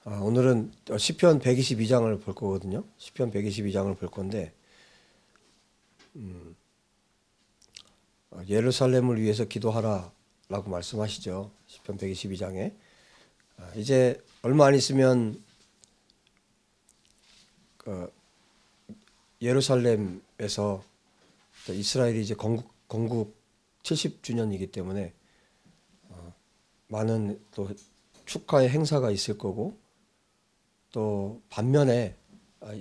오늘은 시편 122장을 볼 거거든요. 시편 122장을 볼 건데 예루살렘을 위해서 기도하라라고 말씀하시죠. 시편 122장에 이제 얼마 안 있으면 예루살렘에서 이스라엘이 이제 건국 70주년이기 때문에 많은 또 축하의 행사가 있을 거고, 또 반면에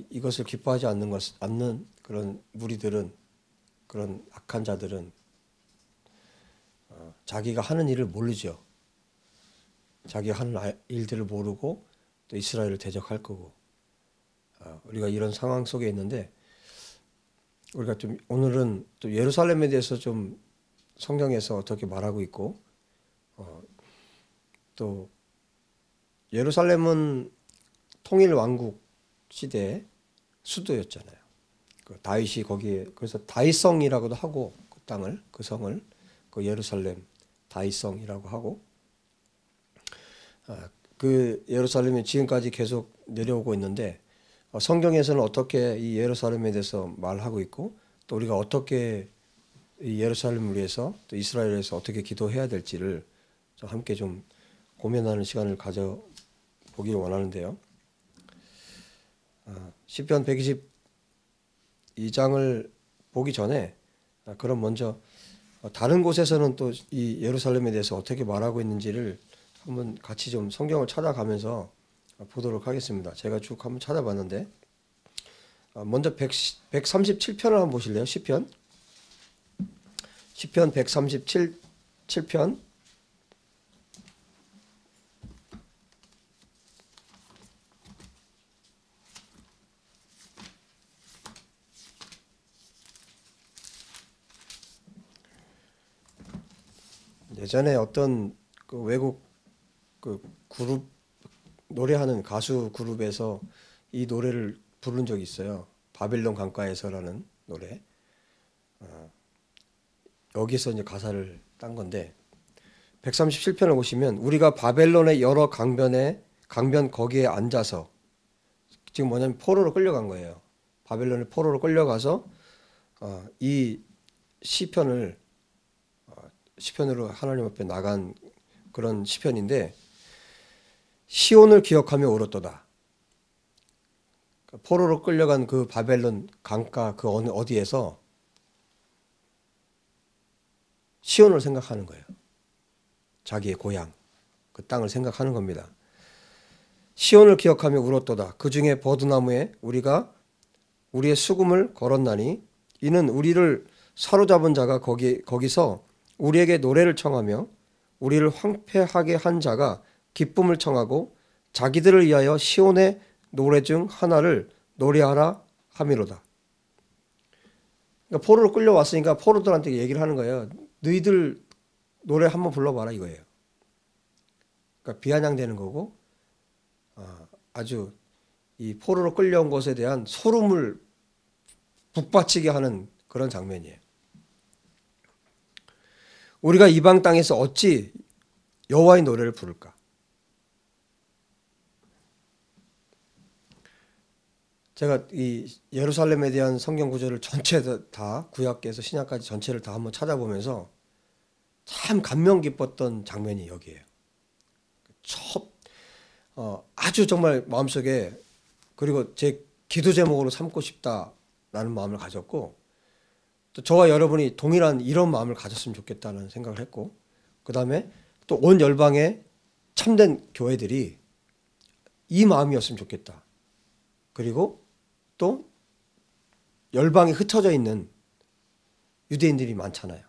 이것을 기뻐하지 않는 그런 무리들은, 그런 악한 자들은 자기가 하는 일을 모르죠. 자기가 하는 일들을 모르고 또 이스라엘을 대적할 거고, 우리가 이런 상황 속에 있는데, 우리가 좀 오늘은 또 예루살렘에 대해서 좀 성경에서 어떻게 말하고 있고, 또 예루살렘은 통일 왕국 시대의 수도였잖아요. 다윗이 거기에, 그래서 다윗성이라고도 하고, 그 땅을, 그 성을 그 예루살렘 다윗성이라고 하고, 그 예루살렘이 지금까지 계속 내려오고 있는데, 성경에서는 어떻게 이 예루살렘에 대해서 말하고 있고, 또 우리가 어떻게 이 예루살렘을 위해서 또 이스라엘을 위해서 어떻게 기도해야 될지를 함께 좀 고민하는 시간을 가져보기를 원하는데요. 시편 122장을 보기 전에, 그럼 먼저 다른 곳에서는 또 이 예루살렘에 대해서 어떻게 말하고 있는지를 한번 같이 좀 성경을 찾아가면서 보도록 하겠습니다. 제가 쭉 한번 찾아봤는데, 먼저 137편을 한번 보실래요? 시편 137편. 예전에 어떤 그 외국 그 그룹, 노래하는 가수 그룹에서 이 노래를 부른 적이 있어요. 바벨론 강가에서라는 노래. 여기서 이제 가사를 딴 건데, 137편을 보시면 우리가 바벨론의 여러 강변 거기에 앉아서, 지금 뭐냐면 포로로 끌려간 거예요. 바벨론의 포로로 끌려가서 이 시편으로 하나님 앞에 나간 그런 시편인데, 시온을 기억하며 울었도다. 포로로 끌려간 그 바벨론 강가 그 어디에서 시온을 생각하는 거예요. 자기의 고향, 그 땅을 생각하는 겁니다. 시온을 기억하며 울었도다. 그 중에 버드나무에 우리가 우리의 수금을 걸었나니, 이는 우리를 사로잡은 자가 거기서 우리에게 노래를 청하며 우리를 황폐하게 한 자가 기쁨을 청하고 자기들을 위하여 시온의 노래 중 하나를 노래하라 함이로다. 그러니까 포로로 끌려왔으니까 포로들한테 얘기를 하는 거예요. 너희들 노래 한번 불러봐라 이거예요. 그러니까 비아냥대는 거고, 아주 이 포로로 끌려온 것에 대한 소름을 북받치게 하는 그런 장면이에요. 우리가 이방 땅에서 어찌 여호와의 노래를 부를까? 제가 이 예루살렘에 대한 성경 구절을 전체 다 구약에서 신약까지 전체를 다 한번 찾아보면서 참 감명 깊었던 장면이 여기에요. 아주 정말 마음속에, 그리고 제 기도 제목으로 삼고 싶다라는 마음을 가졌고, 또 저와 여러분이 동일한 이런 마음을 가졌으면 좋겠다는 생각을 했고, 그 다음에 또 온 열방의 참된 교회들이 이 마음이었으면 좋겠다. 그리고 또 열방에 흩어져 있는 유대인들이 많잖아요.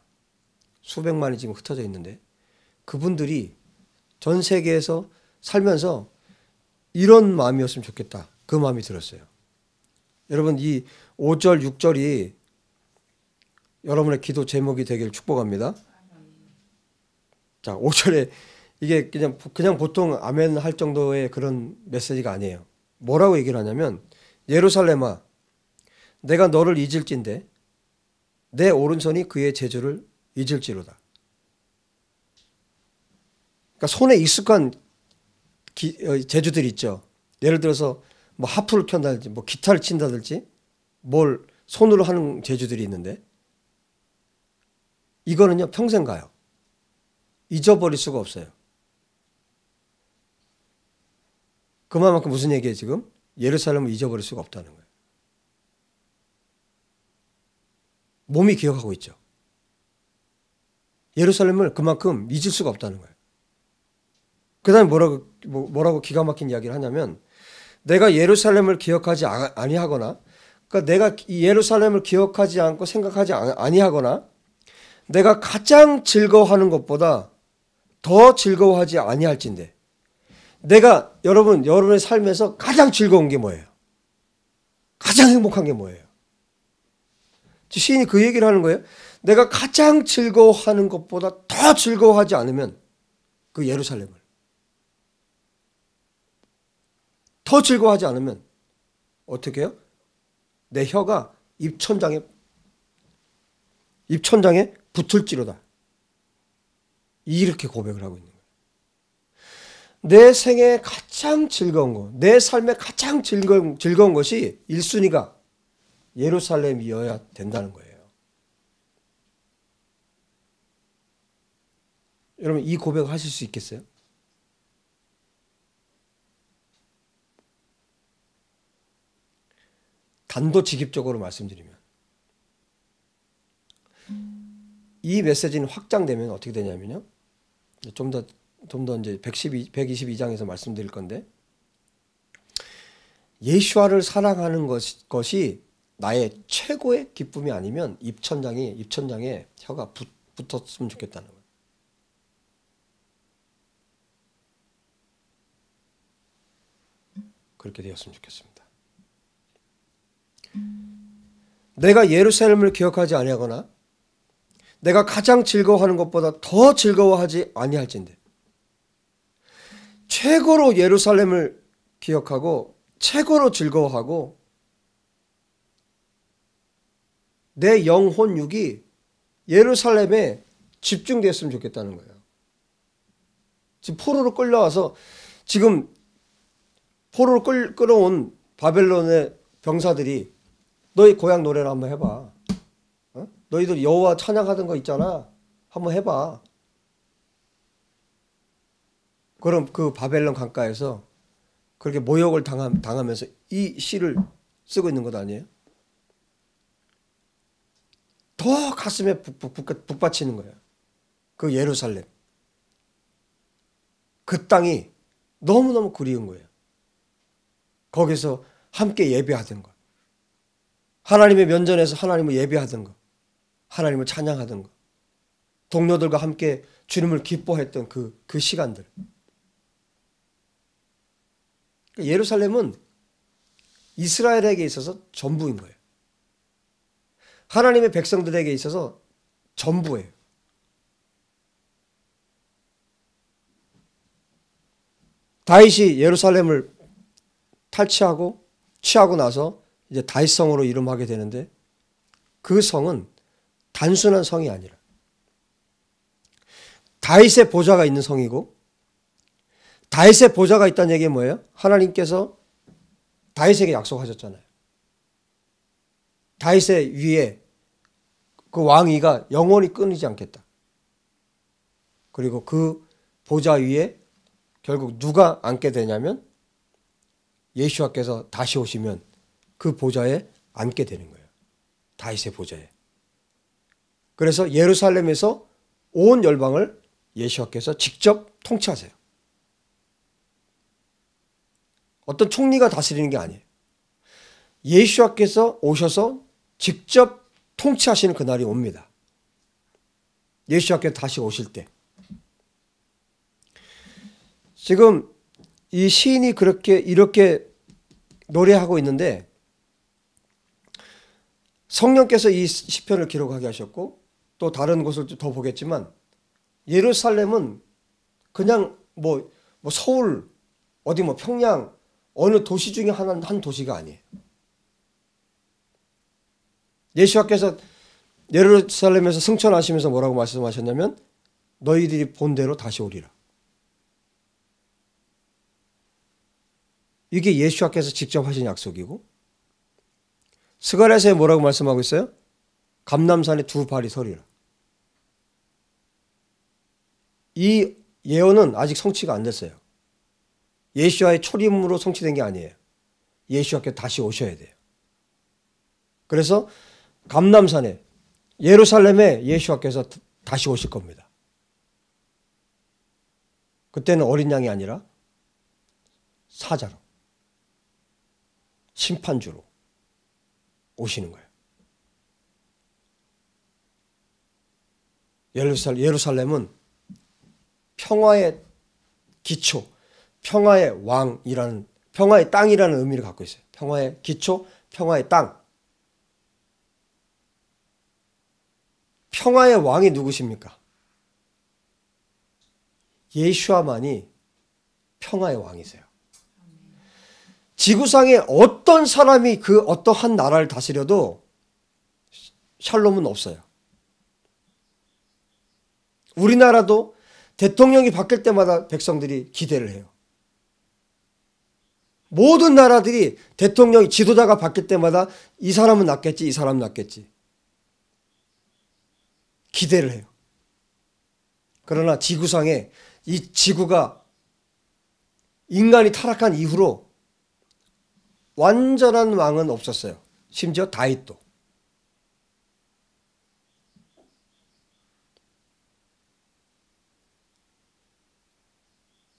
수백만이 지금 흩어져 있는데, 그분들이 전 세계에서 살면서 이런 마음이었으면 좋겠다. 그 마음이 들었어요. 여러분, 이 5절, 6절이 여러분의 기도 제목이 되길 축복합니다. 자, 5절에 이게 그냥 보통 아멘 할 정도의 그런 메시지가 아니에요. 뭐라고 얘기를 하냐면, 예루살렘아, 내가 너를 잊을진데 내 오른손이 그의 재주를 잊을지로다. 그러니까 손에 익숙한 재주들이 있죠. 예를 들어서 뭐 하프를 켠다든지 뭐 기타를 친다든지 뭘 손으로 하는 재주들이 있는데 이거는요 평생 가요. 잊어버릴 수가 없어요. 그만큼 무슨 얘기예요 지금? 예루살렘을 잊어버릴 수가 없다는 거예요. 몸이 기억하고 있죠. 예루살렘을 그만큼 잊을 수가 없다는 거예요. 그 다음에 뭐라고 기가 막힌 이야기를 하냐면 내가 예루살렘을 기억하지 아니하거나 그러니까 내가 예루살렘을 기억하지 않고 생각하지 아니하거나 내가 가장 즐거워하는 것보다 더 즐거워하지 아니할진대. 내가 여러분의 삶에서 가장 즐거운 게 뭐예요? 가장 행복한 게 뭐예요? 시인이 그 얘기를 하는 거예요. 내가 가장 즐거워하는 것보다 더 즐거워하지 않으면 그 예루살렘을 더 즐거워하지 않으면 어떻게 해요? 내 혀가 입천장에 붙을지로다. 이렇게 고백을 하고 있는 거예요. 내 생에 가장 즐거운 것, 내 삶에 가장 즐거운 것이 1순위가 예루살렘이어야 된다는 거예요. 여러분 이 고백을 하실 수 있겠어요? 단도직입적으로 말씀드리면 이 메시지는 확장되면 어떻게 되냐면요. 좀 더 이제 122장에서 말씀드릴 건데 예수와를 사랑하는 것이 나의 최고의 기쁨이 아니면 입천장에 혀가 붙었으면 좋겠다는 거예요. 그렇게 되었으면 좋겠습니다. 내가 예루살렘을 기억하지 아니하거나 내가 가장 즐거워하는 것보다 더 즐거워하지 아니할진대. 최고로 예루살렘을 기억하고 최고로 즐거워하고 내 영혼 육이 예루살렘에 집중되었으면 좋겠다는 거예요. 지금 포로로 끌려와서 지금 포로로 끌어온 바벨론의 병사들이 너희 고향 노래를 한번 해봐. 어? 너희들 여호와 찬양하던 거 있잖아. 한번 해봐. 그럼 그 바벨론 강가에서 그렇게 모욕을 당하면서 이 시를 쓰고 있는 것 아니에요? 더 가슴에 북받치는 거예요. 그 예루살렘. 그 땅이 너무너무 그리운 거예요. 거기서 함께 예배하던 것. 하나님의 면전에서 하나님을 예배하던 것. 하나님을 찬양하던 것. 동료들과 함께 주님을 기뻐했던 그 시간들. 예루살렘은 이스라엘에게 있어서 전부인 거예요. 하나님의 백성들에게 있어서 전부예요. 다윗이 예루살렘을 취하고 나서 이제 다윗성으로 이름하게 되는데 그 성은 단순한 성이 아니라 다윗의 보좌가 있는 성이고 다윗의 보좌가 있다는 얘기는 뭐예요? 하나님께서 다윗에게 약속하셨잖아요. 다윗의 위에 그 왕위가 영원히 끊이지 않겠다. 그리고 그 보좌 위에 결국 누가 앉게 되냐면 예수와께서 다시 오시면 그 보좌에 앉게 되는 거예요. 다윗의 보좌에. 그래서 예루살렘에서 온 열방을 예수와께서 직접 통치하세요. 어떤 총리가 다스리는 게 아니에요. 예수와께서 오셔서 직접 통치하시는 그날이 옵니다. 예수와께서 다시 오실 때. 지금 이 시인이 이렇게 노래하고 있는데 성령께서 이 시편을 기록하게 하셨고 또 다른 곳을 더 보겠지만 예루살렘은 그냥 뭐 서울 어디 뭐 평양 어느 도시 중에 한 도시가 아니에요. 예수와께서 예루살렘에서 승천하시면서 뭐라고 말씀하셨냐면 너희들이 본 대로 다시 오리라. 이게 예수와께서 직접 하신 약속이고, 스가랴서에 뭐라고 말씀하고 있어요? 감람산에 두 발이 서리라. 이 예언은 아직 성취가 안 됐어요. 예수와의 초림으로 성취된 게 아니에요. 예수와께서 다시 오셔야 돼요. 그래서 감람산에, 예루살렘에 예수와께서 다시 오실 겁니다. 그때는 어린 양이 아니라 사자로, 심판주로 오시는 거예요. 예루살렘은 평화의 기초, 평화의 왕이라는, 평화의 땅이라는 의미를 갖고 있어요. 평화의 기초, 평화의 땅. 평화의 왕이 누구십니까? 예수와만이 평화의 왕이세요. 지구상에 어떤 사람이 그 어떠한 나라를 다스려도 샬롬은 없어요. 우리나라도 대통령이 바뀔 때마다 백성들이 기대를 해요. 모든 나라들이 대통령, 지도자가 바뀔 때마다 이 사람은 낫겠지, 이 사람은 낫겠지. 기대를 해요. 그러나 지구상에 이 지구가 인간이 타락한 이후로 완전한 왕은 없었어요. 심지어 다윗도.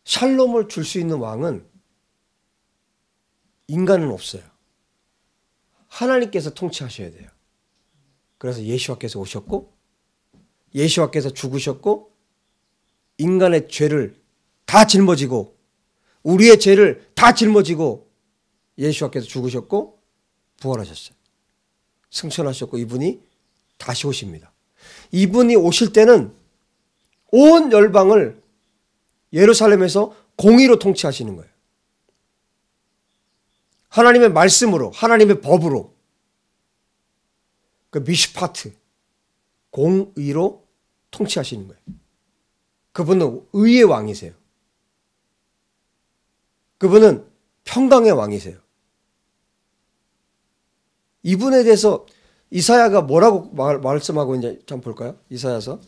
샬롬을 줄 수 있는 왕은 인간은 없어요. 하나님께서 통치하셔야 돼요. 그래서 예수와께서 오셨고, 예수와께서 죽으셨고, 인간의 죄를 다 짊어지고, 우리의 죄를 다 짊어지고, 예수와께서 죽으셨고 부활하셨어요. 승천하셨고 이분이 다시 오십니다. 이분이 오실 때는 온 열방을 예루살렘에서 공의로 통치하시는 거예요. 하나님의 말씀으로, 하나님의 법으로, 그 미슈파트, 공의로 통치하시는 거예요. 그분은 의의 왕이세요. 그분은 평강의 왕이세요. 이분에 대해서 이사야가 뭐라고 말씀하고 있는지 좀 볼까요? 이사야서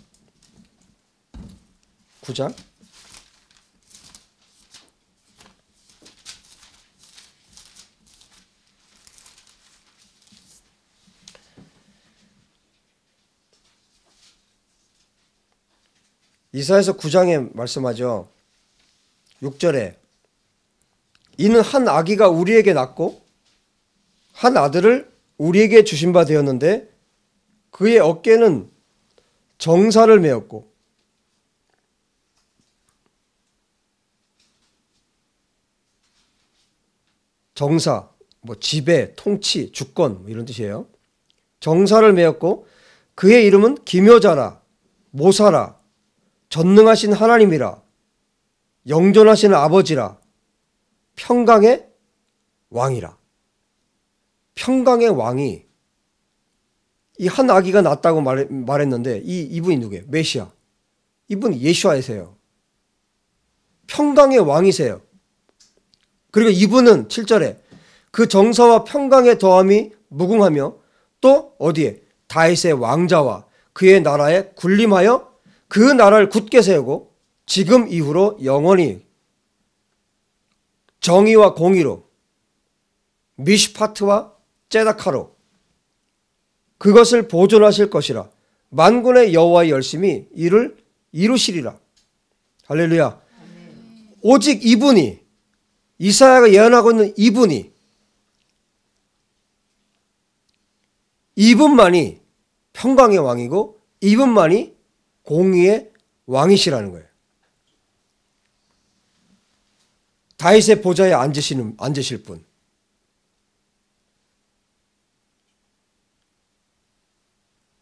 9장. 이사야서 9장에 말씀하죠. 6절에 이는 한 아기가 우리에게 낳고 한 아들을 우리에게 주신 바 되었는데 그의 어깨는 정사를 메었고 정사, 지배, 통치, 주권 이런 뜻이에요. 정사를 메었고 그의 이름은 기묘자라, 모사라, 전능하신 하나님이라, 영존하신 아버지라, 평강의 왕이라. 평강의 왕이 이 한 아기가 낳았다고 말했는데 이분이 누구예요? 메시아. 이분이 예수와이세요. 평강의 왕이세요. 그리고 이분은 7절에 그 정사와 평강의 더함이 무궁하며 또 어디에? 다윗의 왕자와 그의 나라에 군림하여 그 나라를 굳게 세우고 지금 이후로 영원히 정의와 공의로 미슈파트와 째다카로 그것을 보존하실 것이라. 만군의 여호와의 열심히 이를 이루시리라. 할렐루야. 오직 이분이, 이사야가 예언하고 있는 이분만이 평강의 왕이고 이분만이 공의의 왕이시라는 거예요. 다윗의 보좌에 앉으실 분.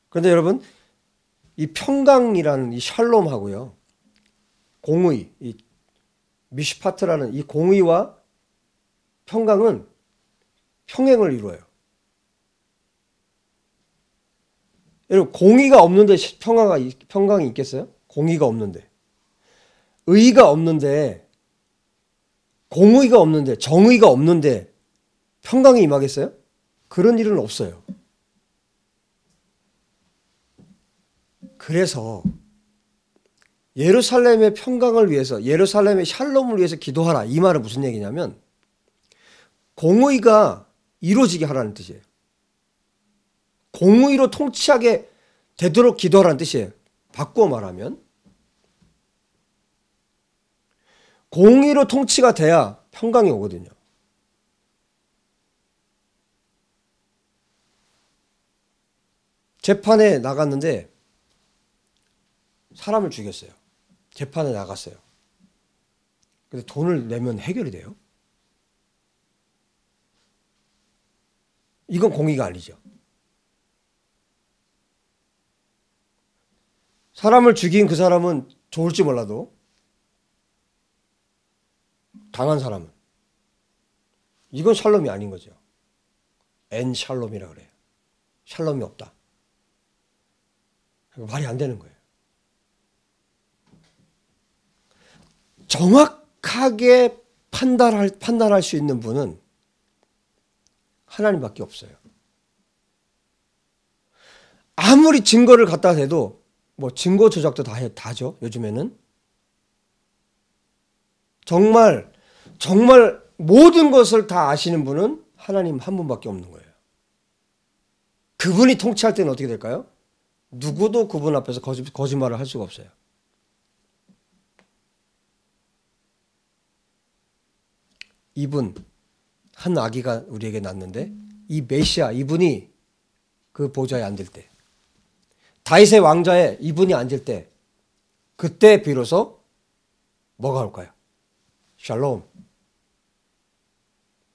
그런데 여러분, 이 평강이라는 이 샬롬하고요, 공의, 이 미슈파트라는 이 공의와 평강은 평행을 이루어요. 여러분, 공의가 없는데 평강이 있겠어요? 공의가 없는데. 의가 없는데 공의가 없는데, 정의가 없는데 평강이 임하겠어요? 그런 일은 없어요. 그래서 예루살렘의 평강을 위해서, 예루살렘의 샬롬을 위해서 기도하라. 이 말은 무슨 얘기냐면 공의가 이루어지게 하라는 뜻이에요. 공의로 통치하게 되도록 기도하라는 뜻이에요. 바꾸어 말하면 공의로 통치가 돼야 평강이 오거든요. 재판에 나갔는데 사람을 죽였어요. 재판에 나갔어요. 근데 돈을 내면 해결이 돼요? 이건 공의가 아니죠. 사람을 죽인 그 사람은 좋을지 몰라도 당한 사람은 이건 샬롬이 아닌 거죠. 엔 샬롬이라 그래요. 샬롬이 없다. 말이 안 되는 거예요. 정확하게 판단할 수 있는 분은 하나님밖에 없어요. 아무리 증거를 갖다 대도 뭐 증거 조작도 다죠. 요즘에는 정말 모든 것을 다 아시는 분은 하나님 한 분밖에 없는 거예요. 그분이 통치할 때는 어떻게 될까요? 누구도 그분 앞에서 거짓말을 할 수가 없어요. 이분 한 아기가 우리에게 낳는데 이 메시아 이분이 그 보좌에 앉을 때, 다윗의 왕자에 이분이 앉을 때, 그때 비로소 뭐가 올까요? 샬롬.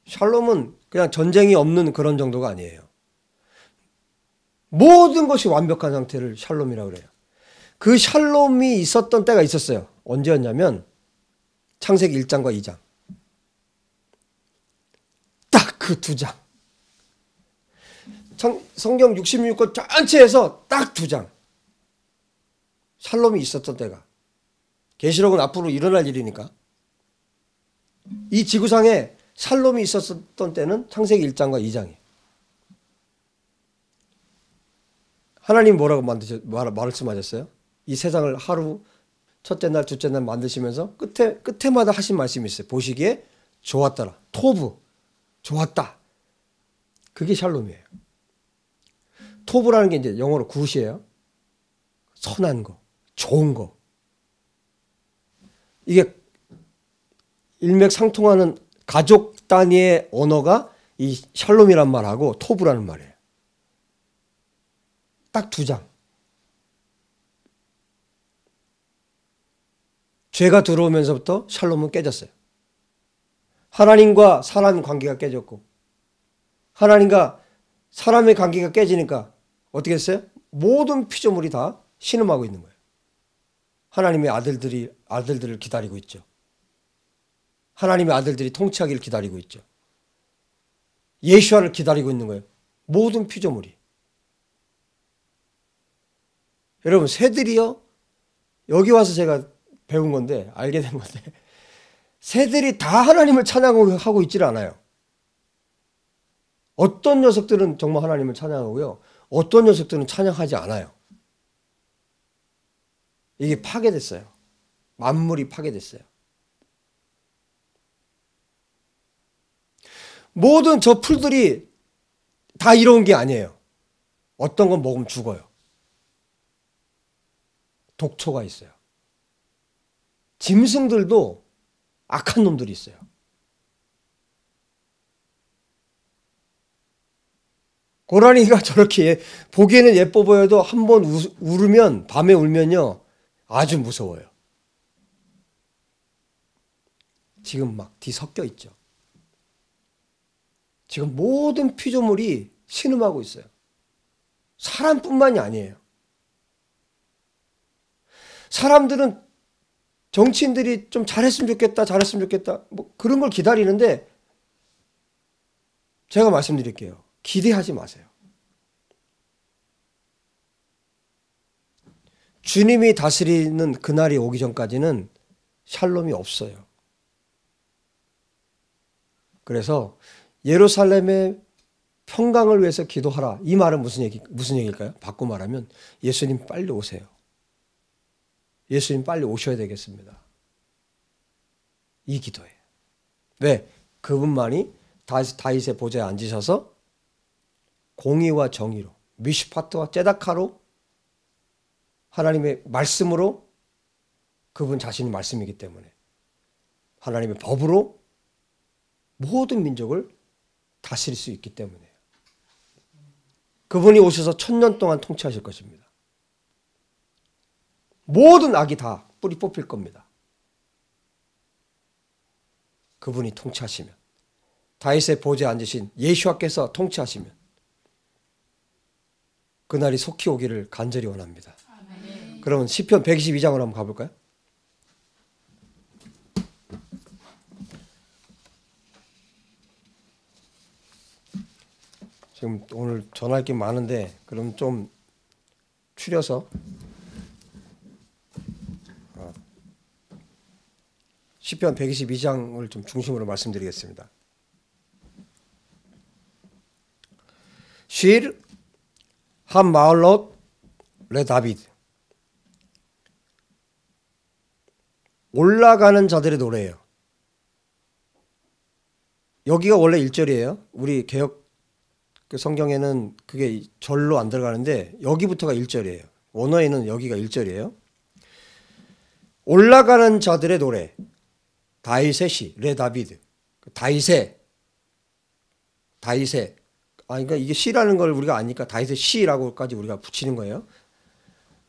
샬롬은 그냥 전쟁이 없는 그런 정도가 아니에요. 모든 것이 완벽한 상태를 샬롬이라고 그래요. 그 샬롬이 있었던 때가 있었어요. 언제였냐면 창세기 1장과 2장. 딱 그 두 장. 성경 66권 전체에서 딱 두 장. 샬롬이 있었던 때가. 계시록은 앞으로 일어날 일이니까. 이 지구상에 샬롬이 있었던 때는 창세기 1장과 2장이에요. 하나님 뭐라고 말씀하셨어요? 이 세상을 하루, 첫째 날, 둘째 날 만드시면서 끝에마다 하신 말씀이 있어요. 보시기에 좋았더라. 토부. 좋았다. 그게 샬롬이에요. 토부라는 게 이제 영어로 굿이에요. 선한 거, 좋은 거. 이게 일맥상통하는 가족 단위의 언어가 이 샬롬이란 말하고 토부라는 말이에요. 딱 두 장. 죄가 들어오면서부터 샬롬은 깨졌어요. 하나님과 사람 관계가 깨졌고, 하나님과 사람의 관계가 깨지니까 어떻게 했어요? 모든 피조물이 다 신음하고 있는 거예요. 하나님의 아들들을 기다리고 있죠. 하나님의 아들들이 통치하기를 기다리고 있죠. 예수아를 기다리고 있는 거예요. 모든 피조물이. 여러분, 새들이요? 여기 와서 제가 배운 건데, 알게 된 건데, 새들이 다 하나님을 찬양하고 있질 않아요. 어떤 녀석들은 정말 하나님을 찬양하고요. 어떤 녀석들은 찬양하지 않아요. 이게 파괴됐어요. 만물이 파괴됐어요. 모든 저 풀들이 다 이로운 게 아니에요. 어떤 건 먹으면 죽어요. 독초가 있어요. 짐승들도 악한 놈들이 있어요. 고라니가 저렇게 보기에는 예뻐 보여도 한번 울으면, 밤에 울면요, 아주 무서워요. 지금 막 뒤섞여 있죠. 지금 모든 피조물이 신음하고 있어요. 사람뿐만이 아니에요. 사람들은 정치인들이 좀 잘했으면 좋겠다, 뭐 그런 걸 기다리는데, 제가 말씀드릴게요. 기대하지 마세요. 주님이 다스리는 그날이 오기 전까지는 샬롬이 없어요. 그래서 예루살렘의 평강을 위해서 기도하라. 이 말은 무슨 얘기일까요? 바꿔 말하면 예수님 빨리 오세요. 예수님 빨리 오셔야 되겠습니다. 이 기도예요. 왜? 그분만이 다윗의 보좌에 앉으셔서 공의와 정의로, 미슈파트와 째다카로, 하나님의 말씀으로, 그분 자신이 말씀이기 때문에 하나님의 법으로 모든 민족을 다스릴 수 있기 때문에요. 그분이 오셔서 1000년 동안 통치하실 것입니다. 모든 악이 다 뿌리 뽑힐 겁니다. 그분이 통치하시면, 다윗의 보좌에 앉으신 예수와께서 통치하시면 그날이 속히 오기를 간절히 원합니다. 아멘. 그러면 시편 122장으로 한번 가볼까요? 지금 오늘 전할 게 많은데 그럼 좀 추려서 시편 122장을 좀 중심으로 말씀드리겠습니다. 쉴 한마을롯 레다비드, 올라가는 자들의 노래예요. 여기가 원래 1절이에요. 우리 개역 성경에는 그게 절로 안 들어가는데 여기부터가 1절이에요. 원어에는 여기가 1절이에요. 올라가는 자들의 노래, 다윗의 시, 레다비드. 다윗의 그러니까 이게 시라는 걸 우리가 아니까 다윗의 시라고까지 우리가 붙이는 거예요.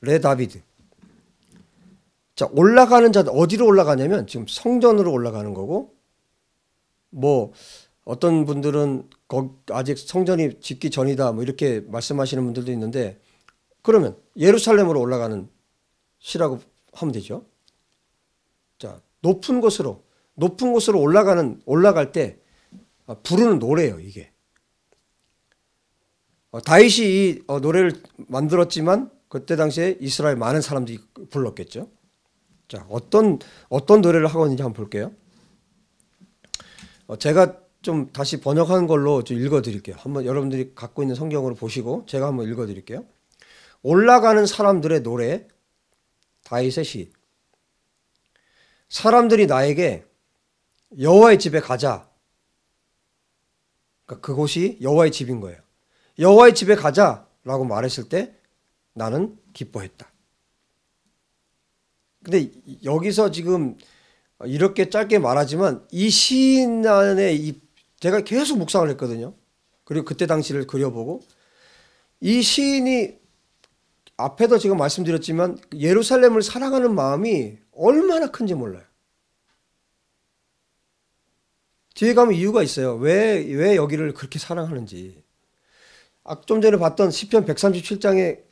레다비드. 자, 올라가는 자들, 어디로 올라가냐면 지금 성전으로 올라가는 거고, 뭐 어떤 분들은 아직 성전이 짓기 전이다 뭐 이렇게 말씀하시는 분들도 있는데, 그러면 예루살렘으로 올라가는 시라고 하면 되죠. 자, 높은 곳으로 올라갈 때 부르는 노래예요, 이게. 다윗이 이 노래를 만들었지만 그때 당시에 이스라엘 많은 사람들이 불렀겠죠. 자, 어떤 노래를 하고 있는지 한번 볼게요. 제가 좀 다시 번역한 걸로 좀 읽어드릴게요. 한번 여러분들이 갖고 있는 성경으로 보시고 제가 한번 읽어드릴게요. 올라가는 사람들의 노래, 다윗의 시. 사람들이 나에게 여호와의 집에 가자. 그러니까 그곳이 여호와의 집인 거예요. 여호와의 집에 가자라고 말했을 때 나는 기뻐했다. 근데 여기서 지금 이렇게 짧게 말하지만 이 시인 안에 제가 계속 묵상을 했거든요. 그리고 그때 당시를 그려보고 이 시인이 앞에도 지금 말씀드렸지만 예루살렘을 사랑하는 마음이 얼마나 큰지 몰라요. 뒤에 가면 이유가 있어요. 왜 여기를 그렇게 사랑하는지. 좀 전에 봤던 시편 137장에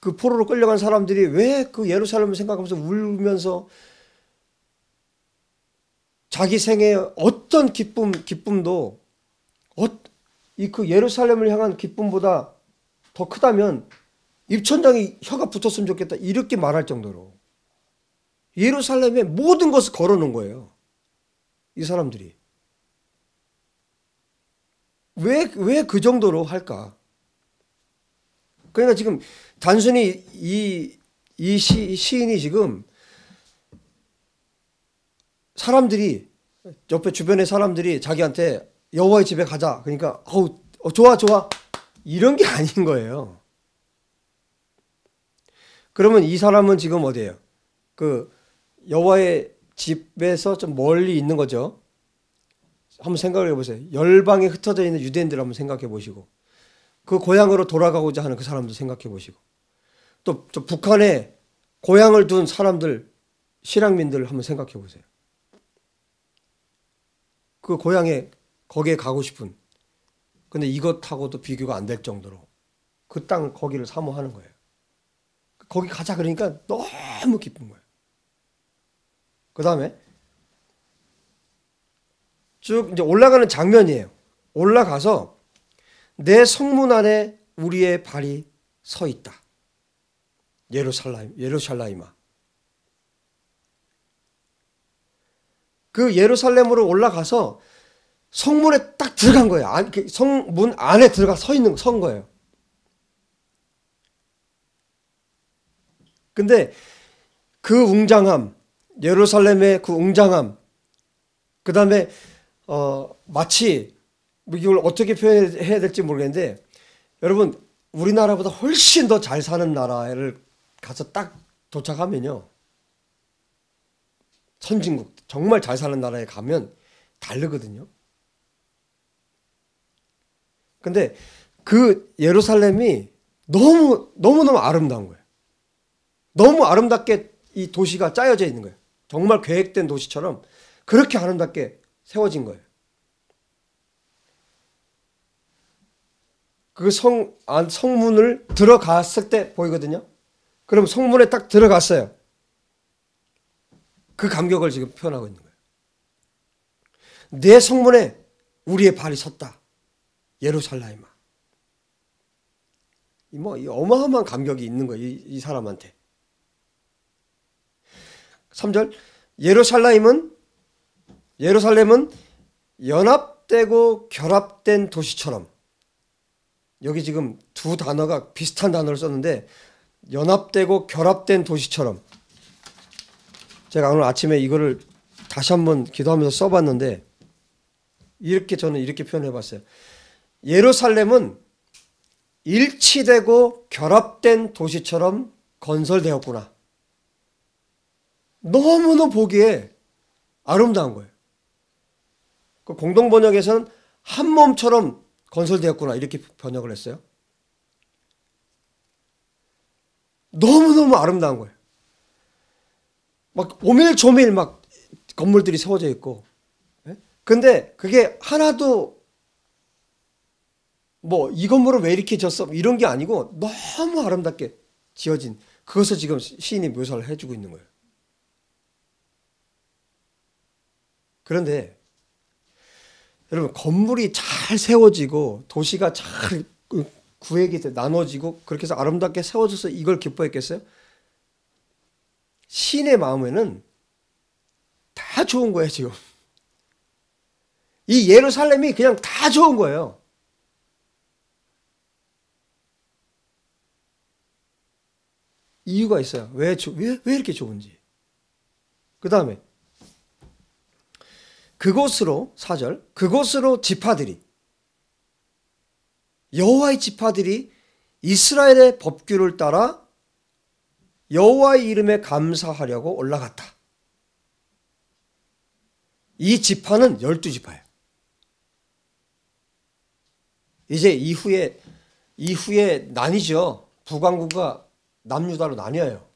그 포로로 끌려간 사람들이 왜 그 예루살렘을 생각하면서 울면서 자기 생에 어떤 기쁨도 그 예루살렘을 향한 기쁨보다 더 크다면 입천장에 혀가 붙었으면 좋겠다 이렇게 말할 정도로 예루살렘에 모든 것을 걸어놓은 거예요. 이 사람들이. 왜 그 정도로 할까? 그러니까 지금 단순히 이 시인이 지금 사람들이 옆에 주변의 사람들이 자기한테 여호와의 집에 가자. 그러니까 좋아 이런 게 아닌 거예요. 그러면 이 사람은 지금 어디예요? 그 여호와의 집에서 좀 멀리 있는 거죠. 한번 생각을 해보세요. 열방에 흩어져 있는 유대인들 한번 생각해 보시고 그 고향으로 돌아가고자 하는 그 사람들 생각해 보시고 또 북한에 고향을 둔 사람들 실향민들 한번 생각해 보세요. 그 고향에 거기에 가고 싶은 근데 이것하고도 비교가 안 될 정도로 그 땅 거기를 사모하는 거예요. 거기 가자 그러니까 너무 기쁜 거예요. 그 다음에 쭉 이제 올라가는 장면이에요. 올라가서 내 성문 안에 우리의 발이 서 있다. 예루살렘아. 그 예루살렘으로 올라가서 성문에 딱 들어간 거예요. 성문 안에 들어가 선 거예요. 근데 그 웅장함, 예루살렘의 그 웅장함, 그 다음에 마치 이걸 어떻게 표현해야 될지 모르겠는데, 여러분 우리나라보다 훨씬 더 잘 사는 나라를 가서 딱 도착하면요, 선진국 정말 잘 사는 나라에 가면 다르거든요. 근데 그 예루살렘이 너무너무 아름다운 거예요. 너무 아름답게 이 도시가 짜여져 있는 거예요. 정말 계획된 도시처럼 그렇게 아름답게 세워진 거예요. 그 성문을 들어갔을 때 보이거든요. 그럼 성문에 딱 들어갔어요. 그 감격을 지금 표현하고 있는 거예요. 내 성문에 우리의 발이 섰다. 예루살렘아. 이 어마어마한 감격이 있는 거예요. 이 사람한테. 3절. 예루살렘은 연합되고 결합된 도시처럼. 여기 지금 두 단어가 비슷한 단어를 썼는데, 연합되고 결합된 도시처럼. 제가 오늘 아침에 이거를 다시 한번 기도하면서 써봤는데, 저는 이렇게 표현해 봤어요. 예루살렘은 일치되고 결합된 도시처럼 건설되었구나. 너무너무 보기에 아름다운 거예요. 그 공동번역에서는 한 몸처럼 건설되었구나, 이렇게 번역을 했어요. 너무너무 아름다운 거예요. 막 오밀조밀 막 건물들이 세워져 있고, 근데 그게 하나도 이 건물은 왜 이렇게 졌어? 이런 게 아니고 너무 아름답게 지어진, 그것을 지금 시인이 묘사를 해주고 있는 거예요. 그런데 여러분, 건물이 잘 세워지고 도시가 잘 구획이 나눠지고 그렇게 해서 아름답게 세워져서 이걸 기뻐했겠어요? 시인의 마음에는 다 좋은 거예요, 지금. 이 예루살렘이 그냥 다 좋은 거예요. 이유가 있어요. 왜 이렇게 좋은지. 그 다음에 그곳으로, 4절, 그곳으로 지파들이, 여호와의 지파들이 이스라엘의 법규를 따라 여호와의 이름에 감사하려고 올라갔다. 이 지파는 12지파예요. 이제 이후에 나뉘죠. 북왕국가 남유다로 나뉘어요.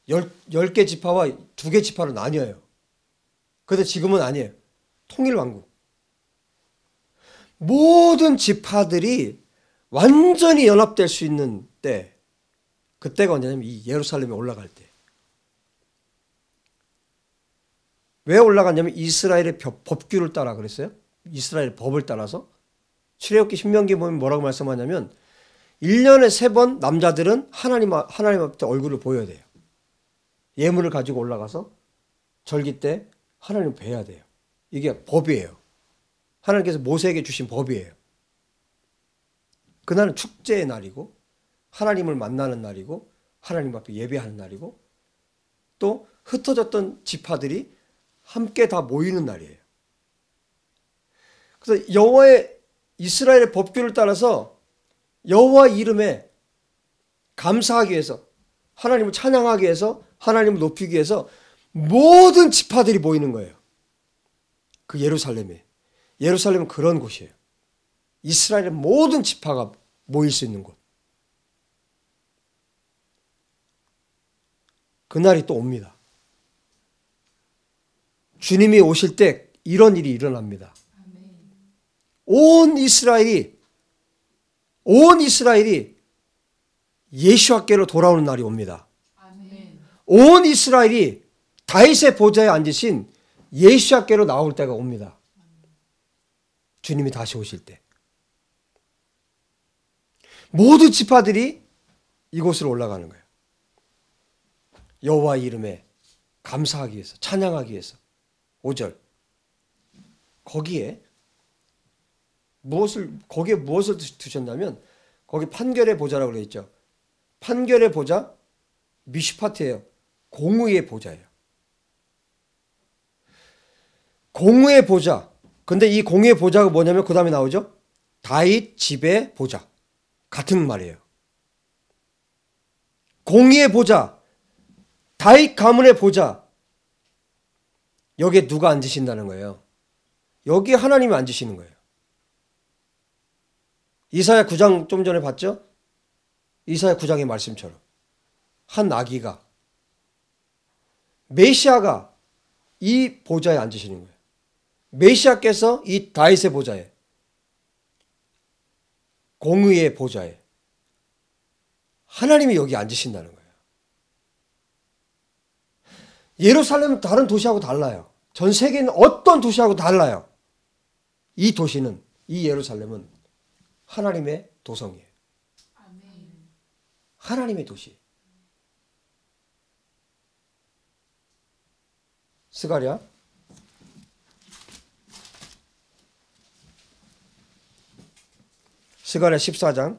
10개 지파와 2개 지파로 나뉘어요. 그런데 지금은 아니에요. 통일왕국. 모든 지파들이 완전히 연합될 수 있는 때, 그때가 언제냐면 이 예루살렘에 올라갈 때. 왜 올라갔냐면 이스라엘의 법규를 따라 그랬어요. 이스라엘의 법을 따라서. 출애굽기 신명기 보면 뭐라고 말씀하냐면 1년에 3번 남자들은 하나님 앞에 얼굴을 보여야 돼요. 예물을 가지고 올라가서 절기 때 하나님을 뵈야 돼요. 이게 법이에요. 하나님께서 모세에게 주신 법이에요. 그날은 축제의 날이고 하나님을 만나는 날이고 하나님 앞에 예배하는 날이고 또 흩어졌던 지파들이 함께 다 모이는 날이에요. 그래서 여호와의 이스라엘의 법규를 따라서 여호와 이름에 감사하기 위해서, 하나님을 찬양하기 위해서, 하나님을 높이기 위해서 모든 지파들이 모이는 거예요. 그 예루살렘에. 예루살렘은 그런 곳이에요. 이스라엘의 모든 지파가 모일 수 있는 곳. 그날이 또 옵니다. 주님이 오실 때 이런 일이 일어납니다. 온 이스라엘이 예수와께로 돌아오는 날이 옵니다. 온 이스라엘이 다윗의 보좌에 앉으신 예수와께로 나올 때가 옵니다. 주님이 다시 오실 때. 모든 지파들이 이곳으로 올라가는 거예요. 여호와 이름에 감사하기 위해서, 찬양하기 위해서. 5절. 거기에 무엇을 두셨냐면 거기 판결의 보좌라고 그래 있죠. 판결의 보좌 미슈파트예요. 공의의 보좌예요. 공의의 보좌. 근데 이 공의의 보좌가 뭐냐면 그 다음에 나오죠. 다윗 집의 보좌. 같은 말이에요. 공의의 보좌, 다윗 가문의 보좌. 여기에 누가 앉으신다는 거예요? 여기에 하나님이 앉으시는 거예요. 이사야 9장 좀 전에 봤죠? 이사야 9장의 말씀처럼 한 아기가 메시아가 이 보좌에 앉으시는 거예요. 메시아께서 이 다윗의 보좌에 공의의 보좌에 하나님이 여기 앉으신다는 거예요. 예루살렘은 다른 도시하고 달라요. 전 세계는 어떤 도시하고 달라요. 이 도시는, 이 예루살렘은 하나님의 도성이에요. 하나님의 도시. 스가랴 14장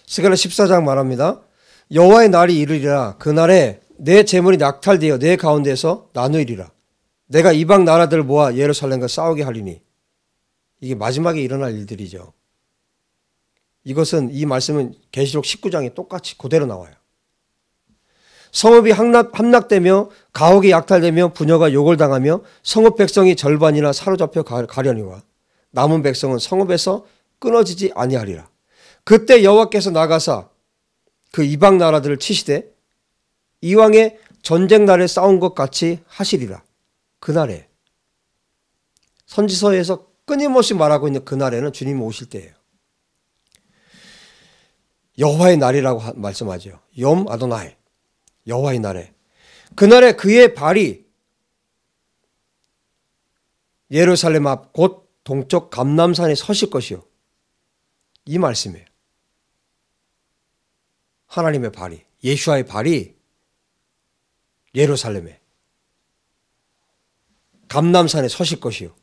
스가랴 14장 말합니다. 여호와의 날이 이르리라. 그날에 내 재물이 낙탈되어 내 가운데서 나누리라. 내가 이방 나라들을 모아 예루살렘과 싸우게 하리니. 이게 마지막에 일어날 일들이죠. 이것은 이 말씀은 계시록 19장에 똑같이 그대로 나와요. 성읍이 함락되며 가옥이 약탈되며 부녀가 욕을 당하며 성읍 백성이 절반이나 사로잡혀 가려니와 남은 백성은 성읍에서 끊어지지 아니하리라. 그때 여호와께서 나가사 그 이방 나라들을 치시되 이왕의 전쟁 날에 싸운 것 같이 하시리라. 그날에 선지서에서 끊임없이 말하고 있는 그날에는 주님이 오실 때예요. 여호와의 날이라고 말씀하죠. 염 아도나이. 여호와의 날에. 그날에 그의 발이 예루살렘 앞 곧 동쪽 감람산에 서실 것이요. 이 말씀이에요. 하나님의 발이, 예수와의 발이 예루살렘에 감람산에 서실 것이요.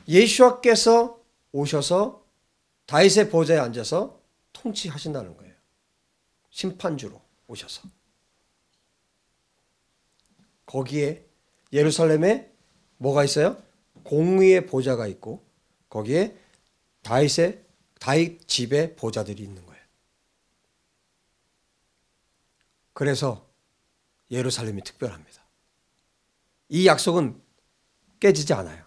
예수와께서 오셔서 다윗의 보좌에 앉아서 통치하신다는 거예요. 심판주로 오셔서. 거기에 예루살렘에 뭐가 있어요? 공의의 보좌가 있고 거기에 다윗 집의 보좌들이 있는 거예요. 그래서 예루살렘이 특별합니다. 이 약속은 깨지지 않아요.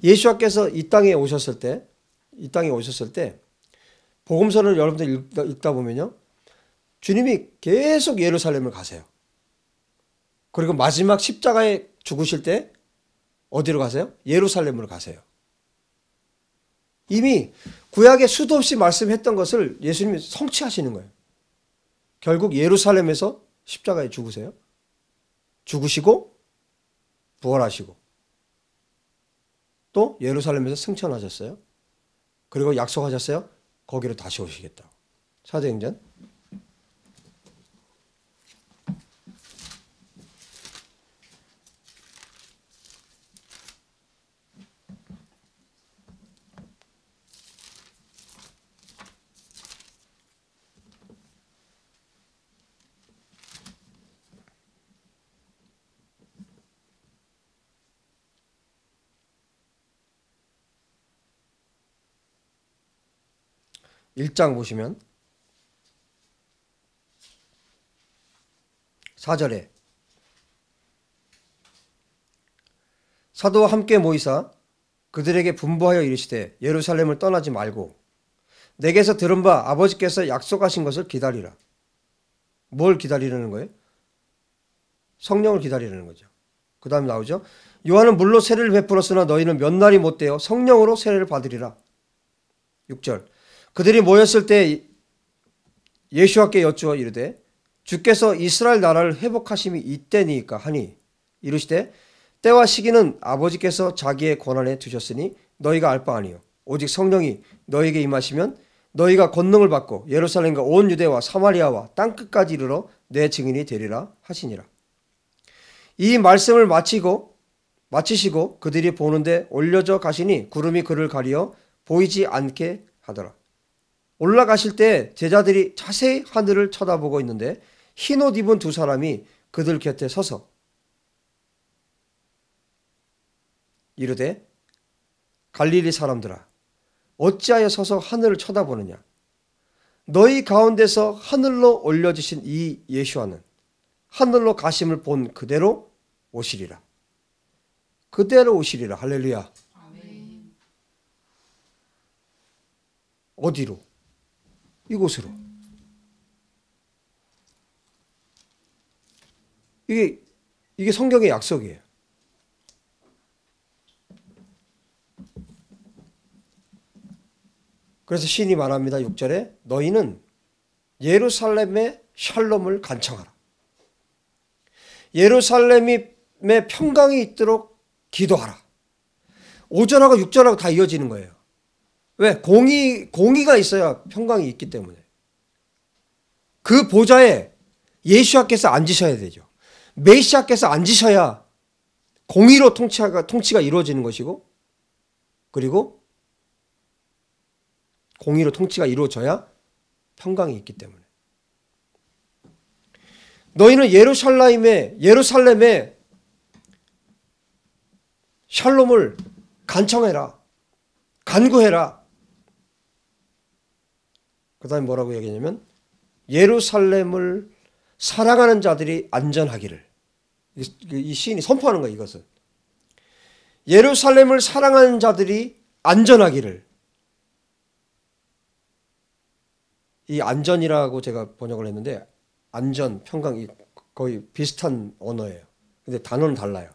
예수와께서 이 땅에 오셨을 때 복음서를 여러분들 읽다 보면요. 주님이 계속 예루살렘을 가세요. 그리고 마지막 십자가에 죽으실 때 어디로 가세요? 예루살렘으로 가세요. 이미 구약에 수도 없이 말씀했던 것을 예수님이 성취하시는 거예요. 결국 예루살렘에서 십자가에 죽으세요. 죽으시고 부활하시고 또 예루살렘에서 승천하셨어요. 그리고 약속하셨어요. 거기로 다시 오시겠다고. 사도행전 1장 보시면 4절에 사도와 함께 모이사 그들에게 분부하여 이르시되 예루살렘을 떠나지 말고 내게서 들은 바 아버지께서 약속하신 것을 기다리라. 뭘 기다리라는 거예요? 성령을 기다리라는 거죠. 그 다음에 나오죠. 요한은 물로 세례를 베풀었으나 너희는 몇 날이 못되어 성령으로 세례를 받으리라. 6절 그들이 모였을 때 예수와께 여쭈어 이르되 주께서 이스라엘 나라를 회복하심이 이때니까 하니 이르시되 때와 시기는 아버지께서 자기의 권한에 두셨으니 너희가 알 바 아니요 오직 성령이 너희에게 임하시면 너희가 권능을 받고 예루살렘과 온 유대와 사마리아와 땅끝까지 이르러 내 증인이 되리라 하시니라. 이 말씀을 마치시고 그들이 보는데 올려져 가시니 구름이 그를 가리어 보이지 않게 하더라. 올라가실 때 제자들이 자세히 하늘을 쳐다보고 있는데 흰옷 입은 두 사람이 그들 곁에 서서 이르되 갈릴리 사람들아 어찌하여 서서 하늘을 쳐다보느냐. 너희 가운데서 하늘로 올려지신 이 예수와는 하늘로 가심을 본 그대로 오시리라. 그대로 오시리라. 할렐루야. 아멘. 어디로? 이곳으로. 이게 성경의 약속이에요. 그래서 시인이 말합니다. 6절에 너희는 예루살렘의 샬롬을 간청하라. 예루살렘의 평강이 있도록 기도하라. 5절하고 6절하고 다 이어지는 거예요. 왜? 공의가 있어야 평강이 있기 때문에. 그 보좌에 예수께서 앉으셔야 되죠. 메시아께서 앉으셔야 공의로 통치가 이루어지는 것이고, 그리고 공의로 통치가 이루어져야 평강이 있기 때문에. 너희는 예루살렘의 샬롬을 간청해라. 간구해라. 그 다음에 뭐라고 얘기하냐면 예루살렘을 사랑하는 자들이 안전하기를. 이 시인이 선포하는 거예요. 이것은. 예루살렘을 사랑하는 자들이 안전하기를. 이 안전이라고 제가 번역을 했는데 안전, 평강 거의 비슷한 언어예요. 근데 단어는 달라요.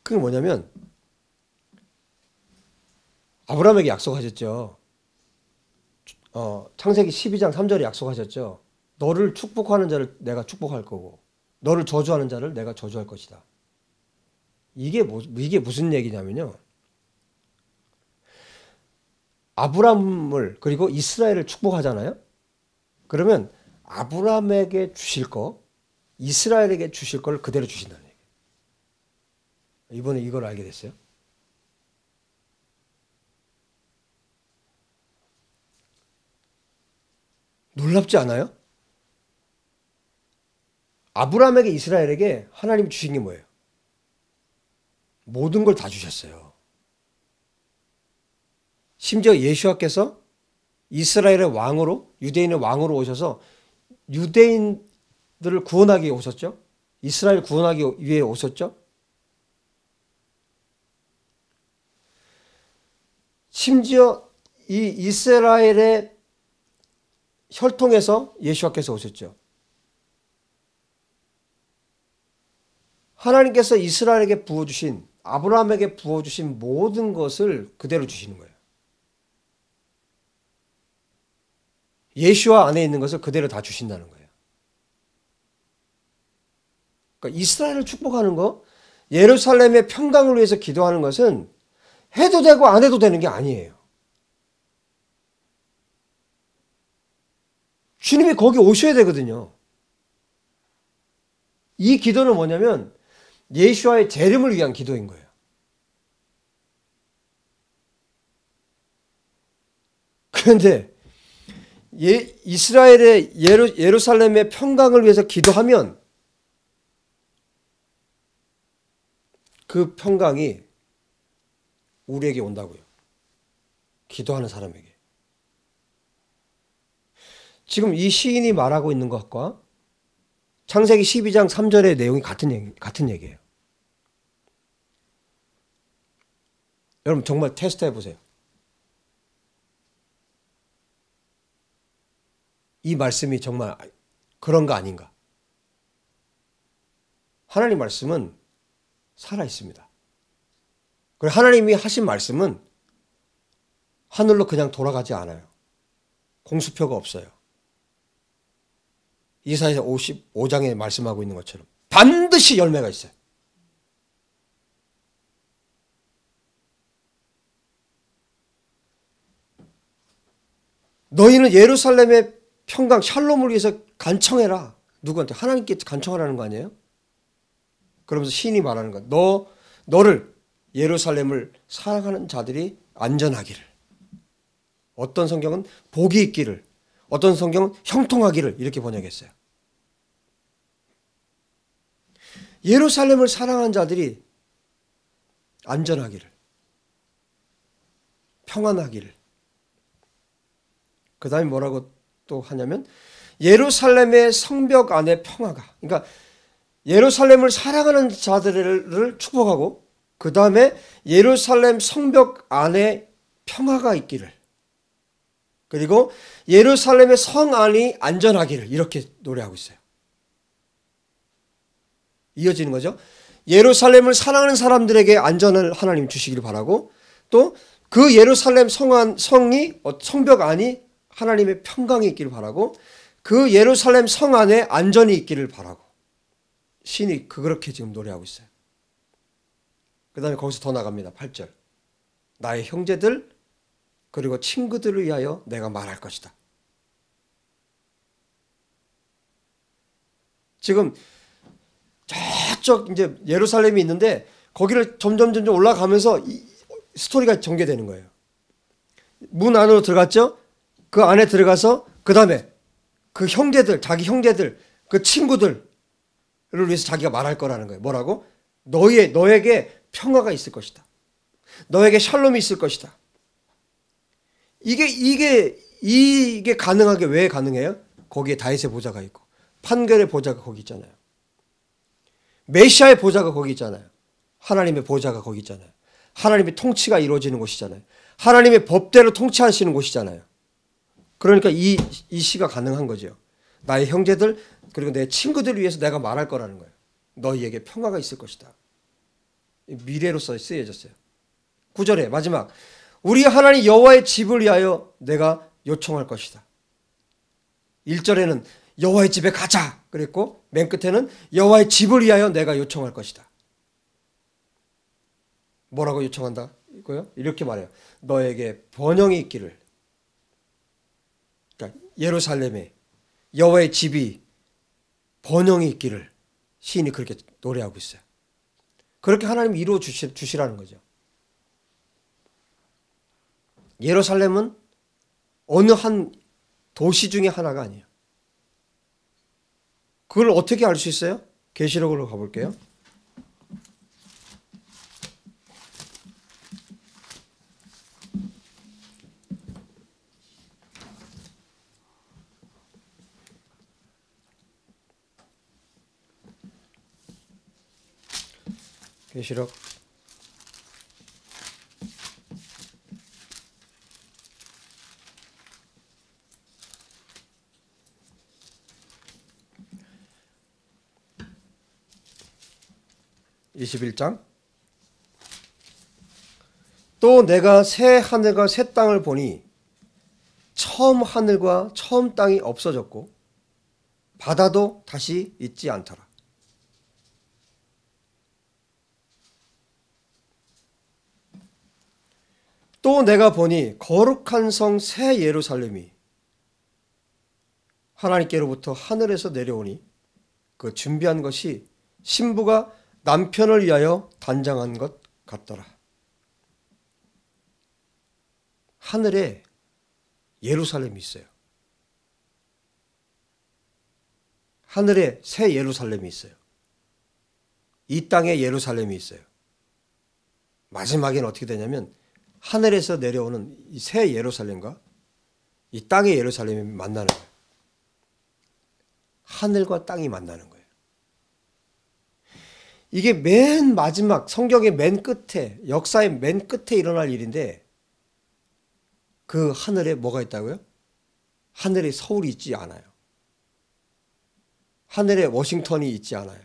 그게 뭐냐면 아브라함에게 약속하셨죠. 창세기 12장 3절에 약속하셨죠. 너를 축복하는 자를 내가 축복할 거고 너를 저주하는 자를 내가 저주할 것이다. 이게 무슨 얘기냐면요. 아브라함을 그리고 이스라엘을 축복하잖아요. 그러면 아브라함에게 주실 거, 이스라엘에게 주실 걸 그대로 주신다는 얘기예요. 이번에 이걸 알게 됐어요. 놀랍지 않아요? 아브라함에게 이스라엘에게 하나님이 주신 게 뭐예요? 모든 걸 다 주셨어요. 심지어 예수와께서 이스라엘의 왕으로, 유대인의 왕으로 오셔서 유대인들을 구원하기 위해 오셨죠. 이스라엘 구원하기 위해 오셨죠. 심지어 이 이스라엘의 혈통에서 예수와께서 오셨죠. 하나님께서 이스라엘에게 부어주신, 아브라함에게 부어주신 모든 것을 그대로 주시는 거예요. 예수와 안에 있는 것을 그대로 다 주신다는 거예요. 그러니까 이스라엘을 축복하는 거, 예루살렘의 평강을 위해서 기도하는 것은 해도 되고 안 해도 되는 게 아니에요. 주님이 거기 오셔야 되거든요. 이 기도는 뭐냐면 예수와의 재림을 위한 기도인 거예요. 그런데 이스라엘의 예루살렘의 평강을 위해서 기도하면 그 평강이 우리에게 온다고요. 기도하는 사람에게. 지금 이 시인이 말하고 있는 것과 창세기 12장 3절의 내용이 같은 얘기예요. 여러분 정말 테스트 해보세요. 이 말씀이 정말 그런가 아닌가? 하나님 말씀은 살아있습니다. 그리고 하나님이 하신 말씀은 하늘로 그냥 돌아가지 않아요. 공수표가 없어요. 이사야 55장에 말씀하고 있는 것처럼 반드시 열매가 있어요. 너희는 예루살렘의 평강 샬롬을 위해서 간청해라. 누구한테? 하나님께 간청하라는 거 아니에요? 그러면서 시인이 말하는 거. 너를 예루살렘을 사랑하는 자들이 안전하기를. 어떤 성경은 복이 있기를. 어떤 성경은 형통하기를 이렇게 번역했어요. 예루살렘을 사랑하는 자들이 안전하기를. 평안하기를. 그 다음에 뭐라고 또 하냐면 예루살렘의 성벽 안에 평화가. 그러니까 예루살렘을 사랑하는 자들을 축복하고 그 다음에 예루살렘 성벽 안에 평화가 있기를. 그리고 예루살렘의 성 안이 안전하기를 이렇게 노래하고 있어요. 이어지는 거죠. 예루살렘을 사랑하는 사람들에게 안전을 하나님 주시기를 바라고 또 그 예루살렘 성벽 안이 하나님의 평강이 있기를 바라고 그 예루살렘 성 안에 안전이 있기를 바라고 신이 그렇게 지금 노래하고 있어요. 그 다음에 거기서 더 나갑니다. 8절. 나의 형제들 그리고 친구들을 위하여 내가 말할 것이다. 지금 저쪽 이제 예루살렘이 있는데 거기를 점점 올라가면서 스토리가 전개되는 거예요. 문 안으로 들어갔죠? 그 안에 들어가서 그 다음에 그 형제들, 자기 형제들, 그 친구들을 위해서 자기가 말할 거라는 거예요. 뭐라고? 너에게 평화가 있을 것이다. 너에게 샬롬이 있을 것이다. 이게 가능하게 왜 가능해요? 거기에 다윗의 보좌가 있고 판결의 보좌가 거기 있잖아요. 메시아의 보좌가 거기 있잖아요. 하나님의 보좌가 거기 있잖아요. 하나님의 통치가 이루어지는 곳이잖아요. 하나님의 법대로 통치하시는 곳이잖아요. 그러니까 이 시가 가능한 거죠. 나의 형제들 그리고 내 친구들을 위해서 내가 말할 거라는 거예요. 너희에게 평화가 있을 것이다. 미래로서 쓰여졌어요. 9절에 마지막 우리 하나님 여호와의 집을 위하여 내가 요청할 것이다. 1절에는 여호와의 집에 가자 그랬고 맨 끝에는 여호와의 집을 위하여 내가 요청할 것이다. 뭐라고 요청한다? 이거요? 이렇게 말해요. 너에게 번영이 있기를. 그러니까 예루살렘에 여호와의 집이 번영이 있기를 시인이 그렇게 노래하고 있어요. 그렇게 하나님이 이루어 주시라는 거죠. 예루살렘은 어느 한 도시 중에 하나가 아니에요. 그걸 어떻게 알 수 있어요? 계시록으로 가볼게요. 계시록 21장. 또 내가 새 하늘과 새 땅을 보니 처음 하늘과 처음 땅이 없어졌고 바다도 다시 있지 않더라. 또 내가 보니 거룩한 성 새 예루살렘이 하나님께로부터 하늘에서 내려오니 그 준비한 것이 신부가 남편을 위하여 단장한 것 같더라. 하늘에 예루살렘이 있어요. 하늘에 새 예루살렘이 있어요. 이 땅에 예루살렘이 있어요. 마지막에는 어떻게 되냐면 하늘에서 내려오는 이 새 예루살렘과 이 땅의 예루살렘이 만나는 거예요. 하늘과 땅이 만나는 거예요. 이게 맨 마지막 성경의 맨 끝에 역사의 맨 끝에 일어날 일인데 그 하늘에 뭐가 있다고요? 하늘에 서울이 있지 않아요. 하늘에 워싱턴이 있지 않아요.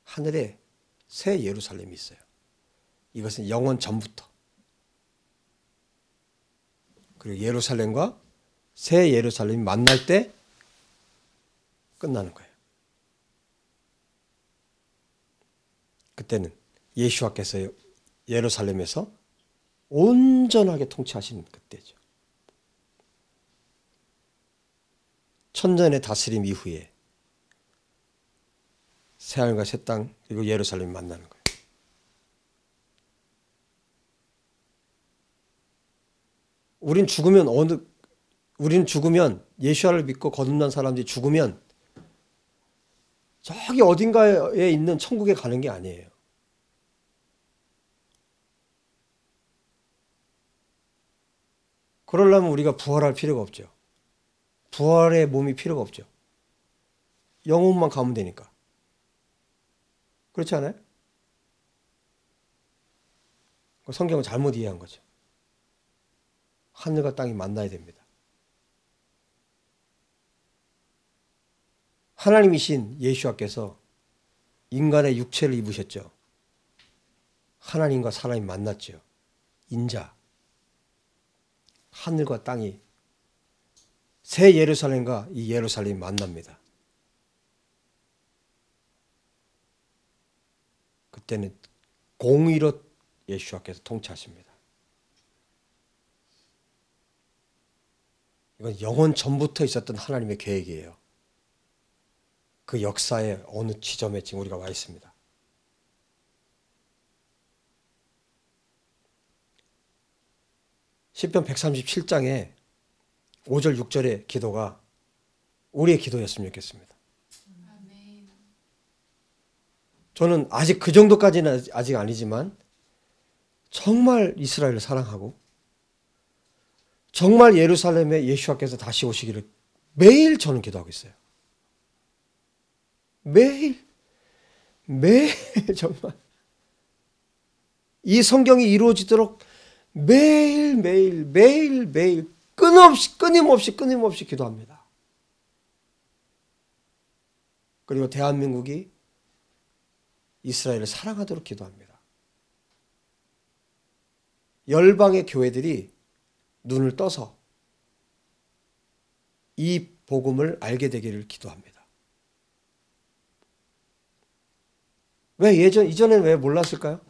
하늘에 새 예루살렘이 있어요. 이것은 영원 전부터. 그리고 예루살렘과 새 예루살렘이 만날 때 끝나는 거예요. 그때는 예수와께서 예루살렘에서 온전하게 통치하시는 그때죠. 천년의 다스림 이후에 새하늘과 새 땅 그리고 예루살렘이 만나는 거예요. 우린 죽으면 예수와를 믿고 거듭난 사람들이 죽으면 저기 어딘가에 있는 천국에 가는 게 아니에요. 그러려면 우리가 부활할 필요가 없죠. 부활의 몸이 필요가 없죠. 영혼만 가면 되니까. 그렇지 않아요? 성경은 잘못 이해한 거죠. 하늘과 땅이 만나야 됩니다. 하나님이신 예수와께서 인간의 육체를 입으셨죠. 하나님과 사람이 만났죠. 인자. 하늘과 땅이 새 예루살렘과 이 예루살렘이 만납니다. 그때는 공의로 예수와께서 통치하십니다. 이건 영원 전부터 있었던 하나님의 계획이에요. 그 역사의 어느 지점에 지금 우리가 와 있습니다. 시편 137장에 5절 6절의 기도가 우리의 기도였으면 좋겠습니다. 저는 아직 그 정도까지는 아직 아니지만 정말 이스라엘을 사랑하고 정말 예루살렘에 예수와께서 다시 오시기를 매일 저는 기도하고 있어요. 매일 정말 이 성경이 이루어지도록 매일 끊임없이 기도합니다. 그리고 대한민국이 이스라엘을 사랑하도록 기도합니다. 열방의 교회들이 눈을 떠서 이 복음을 알게 되기를 기도합니다. 이전에는 왜 몰랐을까요?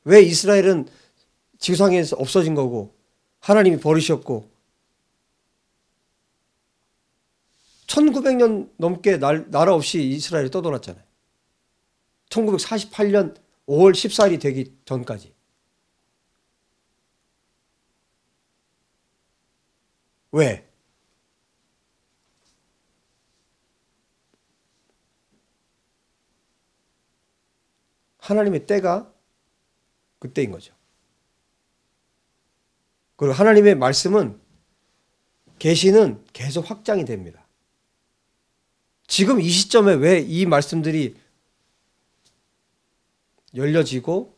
왜 이스라엘은 지구상에서 없어진 거고 하나님이 버리셨고 1900년 넘게 나라 없이 이스라엘이 떠돌았잖아요. 1948년 5월 14일이 되기 전까지. 왜? 하나님의 때가 그때인 거죠. 그리고 하나님의 말씀은 계시는 계속 확장이 됩니다. 지금 이 시점에 왜 이 말씀들이 열려지고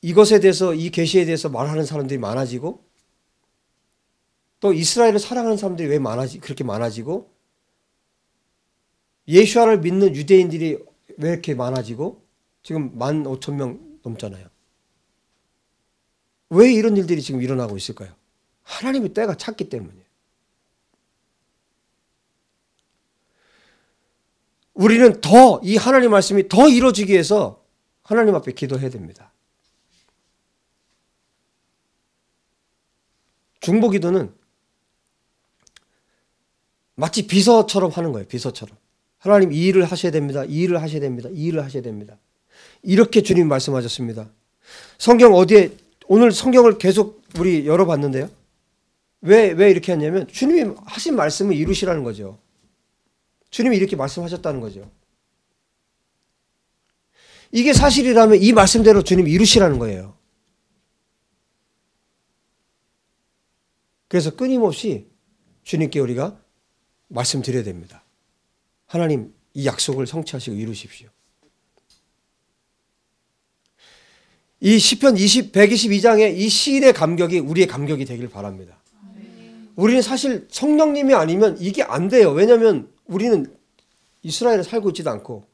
이것에 대해서 이 계시에 대해서 말하는 사람들이 많아지고 또 이스라엘을 사랑하는 사람들이 왜 그렇게 많아지고 예수와를 믿는 유대인들이 왜 이렇게 많아지고 지금 15,000명 넘잖아요. 왜 이런 일들이 지금 일어나고 있을까요? 하나님의 때가 찼기 때문이에요. 우리는 더 이 하나님 말씀이 더 이루어지기 위해서 하나님 앞에 기도해야 됩니다. 중보기도는 마치 비서처럼 하는 거예요. 비서처럼. 하나님 이 일을 하셔야 됩니다. 이 일을 하셔야 됩니다. 이 일을 하셔야 됩니다. 이렇게 주님 말씀하셨습니다. 성경 어디에 오늘 성경을 계속 우리 열어봤는데요. 왜 이렇게 했냐면 주님이 하신 말씀을 이루시라는 거죠. 주님이 이렇게 말씀하셨다는 거죠. 이게 사실이라면 이 말씀대로 주님이 이루시라는 거예요. 그래서 끊임없이 주님께 우리가 말씀드려야 됩니다. 하나님 이 약속을 성취하시고 이루십시오. 이 시편 122장의 이 시인의 감격이 우리의 감격이 되길 바랍니다. 우리는 사실 성령님이 아니면 이게 안 돼요. 왜냐하면 우리는 이스라엘에 살고 있지도 않고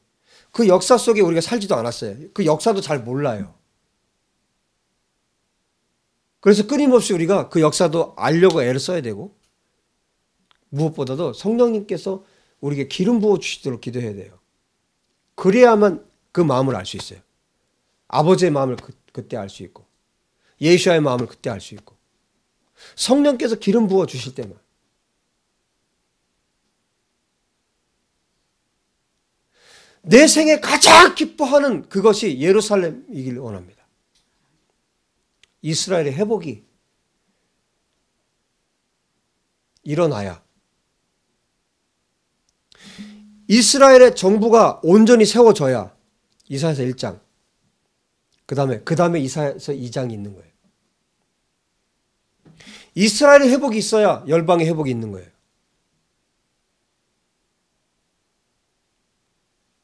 그 역사 속에 우리가 살지도 않았어요. 그 역사도 잘 몰라요. 그래서 끊임없이 우리가 그 역사도 알려고 애를 써야 되고 무엇보다도 성령님께서 우리에게 기름 부어 주시도록 기도해야 돼요. 그래야만 그 마음을 알 수 있어요. 아버지의 마음을 그때 알 수 있고 예수와의 마음을 그때 알 수 있고 성령께서 기름 부어 주실 때만. 내 생에 가장 기뻐하는 그것이 예루살렘이길 원합니다. 이스라엘의 회복이 일어나야 이스라엘의 정부가 온전히 세워져야 이사야서 1장 그 다음에 이사야서 2장이 있는 거예요. 이스라엘의 회복이 있어야 열방의 회복이 있는 거예요.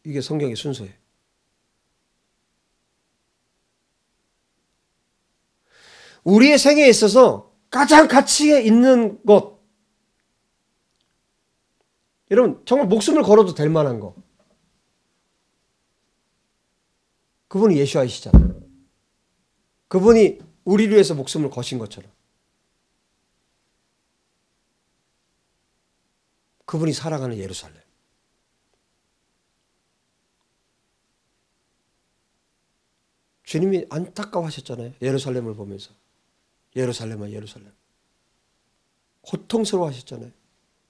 이게 성경의 순서예요. 우리의 생애에 있어서 가장 가치에 있는 것, 여러분 정말 목숨을 걸어도 될 만한 거, 그분이 예수아이시잖아요. 그분이 우리를 위해서 목숨을 거신 것처럼 그분이 살아가는 예루살렘. 주님이 안타까워하셨잖아요. 예루살렘을 보면서. 예루살렘아 예루살렘. 고통스러워하셨잖아요.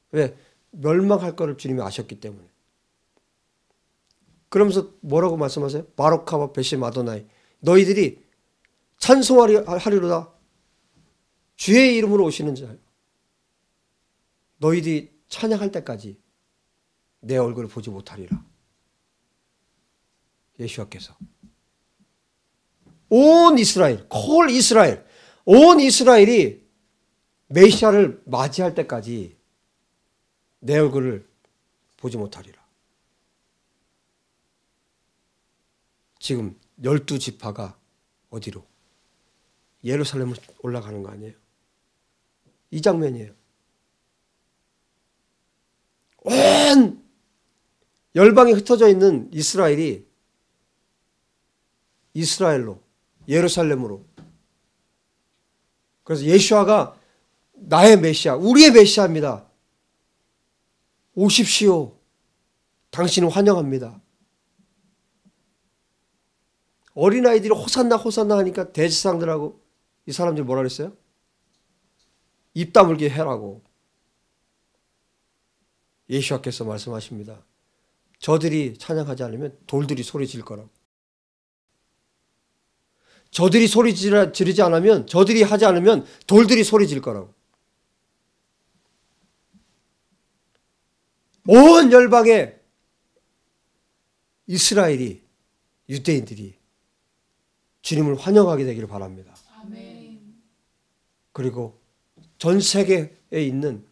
왜? 멸망할 거를 주님이 아셨기 때문에. 그러면서 뭐라고 말씀하세요? 바로카와 베심 아도나이. 너희들이 찬송하리로다. 주의 이름으로 오시는 자. 너희들이 찬양할 때까지 내 얼굴을 보지 못하리라. 예수와께서. 온 이스라엘, 콜 이스라엘, 온 이스라엘이 메시아를 맞이할 때까지 내 얼굴을 보지 못하리라. 지금 12지파가 어디로? 예루살렘으로 올라가는 거 아니에요? 이 장면이에요. 온 열방에 흩어져 있는 이스라엘이 이스라엘로, 예루살렘으로. 그래서 예수아가 나의 메시아, 우리의 메시아입니다. 오십시오. 당신을 환영합니다. 어린아이들이 호산나 호산나 하니까 대제사장들하고 이 사람들이 뭐라 그랬어요? 입 다물게 해라고. 예수와께서 말씀하십니다. 저들이 찬양하지 않으면 돌들이 소리 질 거라고. 저들이 소리 지르지 않으면, 저들이 하지 않으면 돌들이 소리 질 거라고. 온 열방에 이스라엘이, 유대인들이 주님을 환영하게 되기를 바랍니다. 아멘. 그리고 전 세계에 있는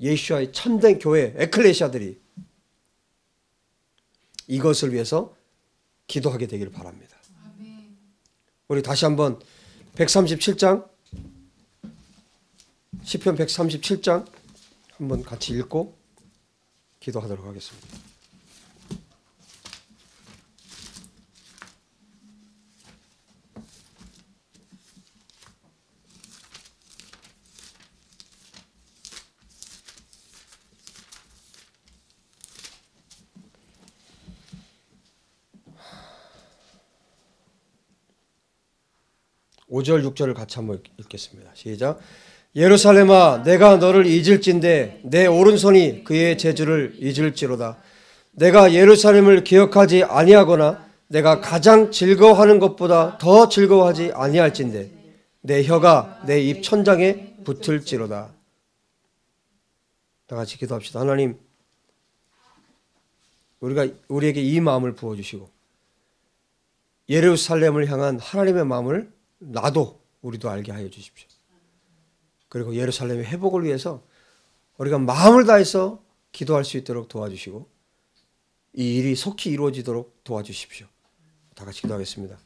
예수와의 참된 교회, 에클레시아들이 이것을 위해서 기도하게 되기를 바랍니다. 아멘. 우리 다시 한번 137장, 시편 137장 한번 같이 읽고 기도하도록 하겠습니다. 오 절 6절을 같이 한번 읽겠습니다. 시작. 예루살렘아 내가 너를 잊을진대 내 오른손이 그의 재주를 잊을지로다. 내가 예루살렘을 기억하지 아니하거나 내가 가장 즐거워하는 것보다 더 즐거워하지 아니할진대 내 혀가 내 입 천장에 붙을지로다. 다 같이 기도합시다. 하나님, 우리에게 이 마음을 부어주시고 예루살렘을 향한 하나님의 마음을 나도 우리도 알게 하여 주십시오. 그리고 예루살렘의 회복을 위해서 우리가 마음을 다해서 기도할 수 있도록 도와주시고 이 일이 속히 이루어지도록 도와주십시오. 다 같이 기도하겠습니다.